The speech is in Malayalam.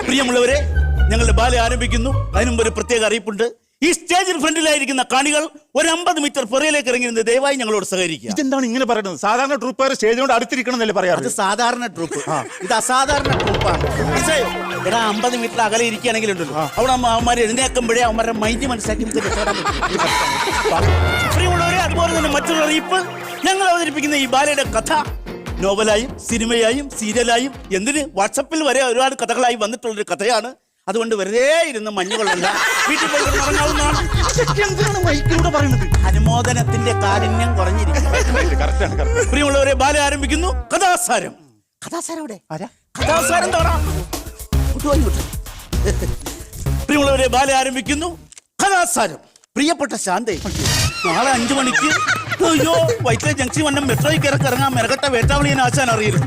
പ്രിയമുള്ളവരെ, ഞങ്ങളുടെ ബാല ആരംഭിക്കുന്നു. അതിനുമുമ്പ് ഒരു പ്രത്യേക അറിയിപ്പുണ്ട്. ഈ സ്റ്റേജിന് ഫ്രണ്ടിലായിരിക്കുന്ന കാണികൾ ഒരു 50 മീറ്റർ പുറയിലേക്ക് ഇറങ്ങിയിരുന്നത് ദയവായി ഞങ്ങളോട് സഹകരിക്കുക. ഇതെന്താണ് ഇങ്ങനെ പറയുന്നത്? സാധാരണ ട്രൂപ്പുകാർ സ്റ്റേജിനോട് അടുത്തിരിക്കണം എന്നല്ലേ പറയാറ്? അത് സാധാരണ ട്രൂപ്പ്, ഇത് അസാധാരണ ട്രൂപ്പാണ്. എടാ 50 മീറ്റർ അകലെ ഇരിക്കുകയാണെങ്കിലുണ്ടല്ലോ, അവിടെ അവന്മാർ എഴുന്നേക്കുമ്പോഴേ അവന്മാരുടെ മൈൻഡ് മനസ്സിലാക്കി പ്രിയമുള്ളവരെ, അതുപോലെ തന്നെ മറ്റൊരു അറിയിപ്പ്. ഞങ്ങൾ അവതരിപ്പിക്കുന്ന ഈ ബാലയുടെ കഥ നോവലായും സിനിമയായും സീരിയലായും എന്തിന് വാട്സപ്പിൽ വരെ ഒരുപാട് കഥകളായി വന്നിട്ടുള്ളൊരു കഥയാണ്. അതുകൊണ്ട് വെറുതെ ഇരുന്ന് മഞ്ഞുകൊള്ളല്ല, വീട്ടിൽ പോയി ഇറങ്ങാവുന്നതാണ്. അനുമോദനത്തിന്റെ കാഠിന്യം കുറഞ്ഞിരിക്കും. പ്രിയമുള്ളവരെ, ബാല ആരംഭിക്കുന്നു. കഥാസാരം. കഥാസാരം എവിടെ? കഥാസാരം പ്രിയമുള്ളവരെ, ബാല ആരംഭിക്കുന്നു. കഥാസാരം. പ്രിയപ്പെട്ട ശാന്തേ, നാളെ 5 മണിക്ക് അയ്യോ വൈറ്റിലെ ജംഗ്ഷൻ വന്ന മെട്രോയിൽ കയറി ഇറങ്ങാൻ മെനക്കെട്ട വേട്ടാവളിയെ ആശാൻ അറിയില്ല.